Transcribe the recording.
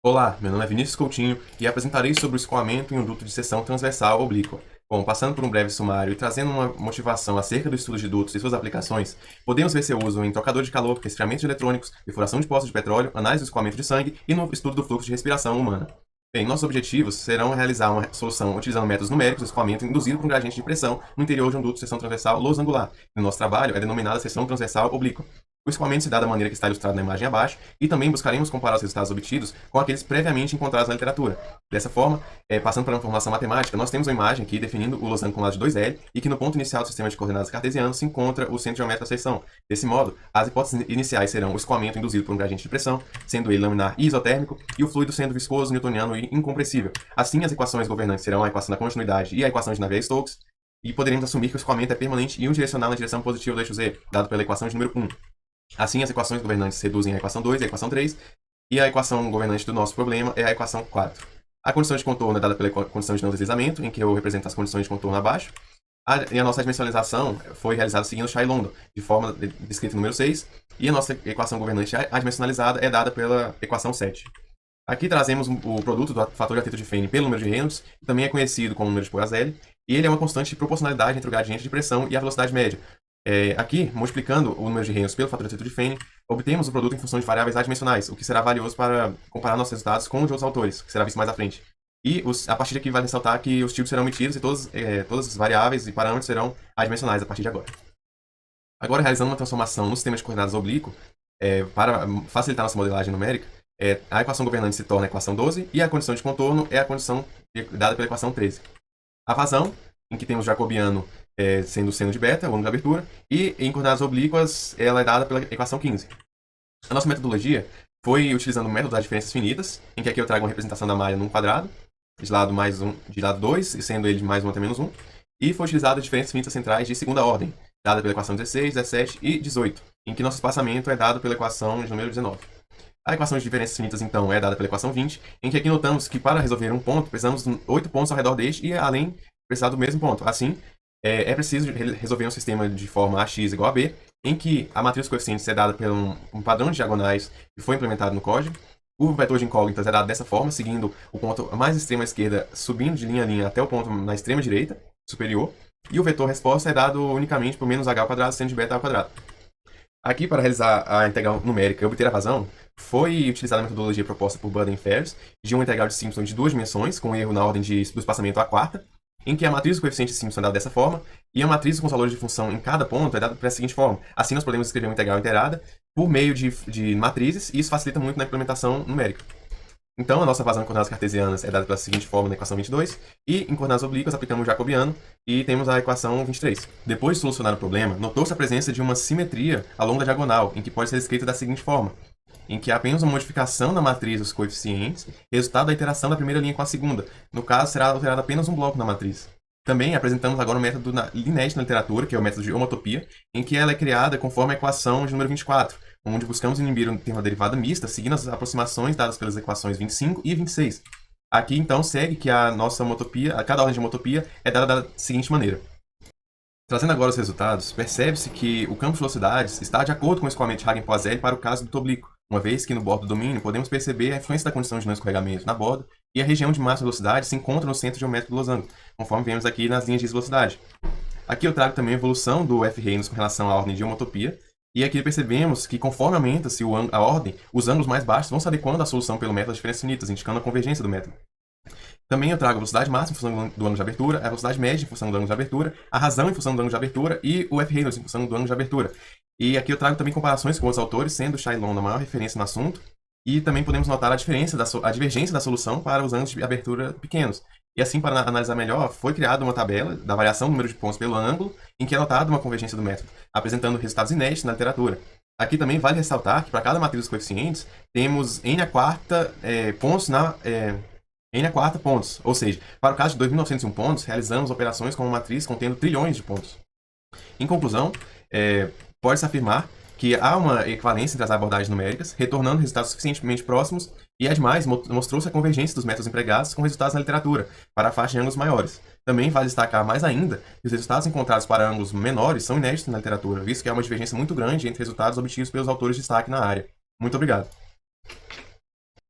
Olá, meu nome é Vinícius Coutinho e apresentarei sobre o escoamento em um duto de seção transversal oblíqua. Bom, passando por um breve sumário e trazendo uma motivação acerca do estudo de dutos e suas aplicações, podemos ver seu uso em trocador de calor, resfriamentos eletrônicos, perfuração de poços de petróleo, análise do escoamento de sangue e no estudo do fluxo de respiração humana. Bem, nossos objetivos serão realizar uma solução utilizando métodos numéricos de escoamento induzido por um gradiente de pressão no interior de um duto de seção transversal losangular. No nosso trabalho é denominada seção transversal oblíqua. O escoamento se dá da maneira que está ilustrado na imagem abaixo e também buscaremos comparar os resultados obtidos com aqueles previamente encontrados na literatura. Dessa forma, passando para uma formulação matemática, nós temos uma imagem aqui definindo o losango com lado de 2L e que no ponto inicial do sistema de coordenadas cartesiano se encontra o centro geométrico da seção. Desse modo, as hipóteses iniciais serão o escoamento induzido por um gradiente de pressão, sendo ele laminar e isotérmico, e o fluido sendo viscoso, newtoniano e incompressível. Assim, as equações governantes serão a equação da continuidade e a equação de Navier-Stokes, e poderemos assumir que o escoamento é permanente e unidirecional na direção positiva do eixo Z, dado pela equação de número 1. Assim, as equações governantes se reduzem à equação 2 e à equação 3, e a equação governante do nosso problema é a equação 4. A condição de contorno é dada pela condição de não deslizamento, em que eu represento as condições de contorno abaixo, e a nossa dimensionalização foi realizada seguindo Shay-London, de forma descrita no número 6, e a nossa equação governante adimensionalizada é dada pela equação 7. Aqui trazemos o produto do fator de atrito de Feynman pelo número de Reynolds, que também é conhecido como número de Poiseuille, e ele é uma constante de proporcionalidade entre o gradiente de pressão e a velocidade média. Aqui, multiplicando o número de Reynolds pelo fator de atrito de Feynman, obtemos o produto em função de variáveis adimensionais, o que será valioso para comparar nossos resultados com os de outros autores, que será visto mais à frente. E a partir daqui vale ressaltar que os tipos serão omitidos e todas as variáveis e parâmetros serão adimensionais a partir de agora. Agora, realizando uma transformação no sistema de coordenadas oblíquo, para facilitar nossa modelagem numérica, a equação governante se torna a equação 12 e a condição de contorno é a condição dada pela equação 13. A vazão, em que temos o jacobiano sendo o seno de beta, o ângulo de abertura, e em coordenadas oblíquas ela é dada pela equação 15. A nossa metodologia foi utilizando o método das diferenças finitas, em que aqui eu trago uma representação da malha num quadrado, de lado mais um, de lado 2, e sendo ele de mais 1 até menos 1, e foi utilizado as diferenças finitas centrais de segunda ordem, dada pela equação 16, 17 e 18, em que nosso espaçamento é dado pela equação de número 19. A equação de diferenças finitas, então, é dada pela equação 20, em que aqui notamos que para resolver um ponto, precisamos de 8 pontos ao redor deste e, além, precisar do mesmo ponto. Assim, é preciso resolver um sistema de forma AX igual a B, em que a matriz dos coeficientes é dada por um padrão de diagonais que foi implementado no código. O vetor de incógnitas é dado dessa forma, seguindo o ponto mais extremo à esquerda, subindo de linha a linha até o ponto na extrema direita, superior. E o vetor resposta é dado unicamente por menos h ao quadrado, seno de beta ao quadrado. Aqui, para realizar a integral numérica e obter a vazão, foi utilizada a metodologia proposta por Budden e Ferris, de uma integral de Simpson de duas dimensões, com erro na ordem do espaçamento à quarta, em que a matriz do coeficiente de Simpson é dada dessa forma, e a matriz com os valores de função em cada ponto é dada da seguinte forma. Assim, nós podemos escrever uma integral integrada por meio de matrizes, e isso facilita muito na implementação numérica. Então, a nossa vazão em coordenadas cartesianas é dada pela seguinte forma na equação 22, e em coordenadas oblíquas aplicamos o jacobiano e temos a equação 23. Depois de solucionar o problema, notou-se a presença de uma simetria ao longo da diagonal, em que pode ser escrita da seguinte forma, em que há apenas uma modificação na matriz dos coeficientes, resultado da iteração da primeira linha com a segunda. No caso, será alterado apenas um bloco na matriz. Também apresentamos agora o método inédito na literatura, que é o método de homotopia, em que ela é criada conforme a equação de número 24, onde buscamos inibir um termo da derivada mista, seguindo as aproximações dadas pelas equações 25 e 26. Aqui, então, segue que a nossa homotopia, cada ordem de homotopia é dada da seguinte maneira. Trazendo agora os resultados, percebe-se que o campo de velocidades está de acordo com o escoamento de Hagen-Poiseuille para o caso do oblíquo, uma vez que no bordo do domínio podemos perceber a influência da condição de não escorregamento na borda e a região de máxima velocidade se encontra no centro geométrico do losango, conforme vemos aqui nas linhas de velocidade. Aqui eu trago também a evolução do F Reynolds com relação à ordem de homotopia, e aqui percebemos que conforme aumenta-se a ordem, os ângulos mais baixos vão se adequando à solução pelo método das diferenças finitas, indicando a convergência do método. Também eu trago a velocidade máxima em função do ângulo de abertura, a velocidade média em função do ângulo de abertura, a razão em função do ângulo de abertura e o F Reynolds em função do ângulo de abertura. E aqui eu trago também comparações com outros autores, sendo Shay-London a maior referência no assunto, e também podemos notar a divergência da solução para os ângulos de abertura pequenos. E assim, para analisar melhor, foi criada uma tabela da variação do número de pontos pelo ângulo, em que é notada uma convergência do método, apresentando resultados inéditos na literatura. Aqui também vale ressaltar que para cada matriz dos coeficientes, temos n a quarta pontos n a quarta pontos. Ou seja, para o caso de 2901 pontos, realizamos operações com uma matriz contendo trilhões de pontos. Em conclusão, pode-se afirmar que há uma equivalência entre as abordagens numéricas, retornando resultados suficientemente próximos, e, ademais, mostrou-se a convergência dos métodos empregados com resultados na literatura, para a faixa de ângulos maiores. Também vale destacar mais ainda que os resultados encontrados para ângulos menores são inéditos na literatura, visto que há uma divergência muito grande entre resultados obtidos pelos autores de destaque na área. Muito obrigado.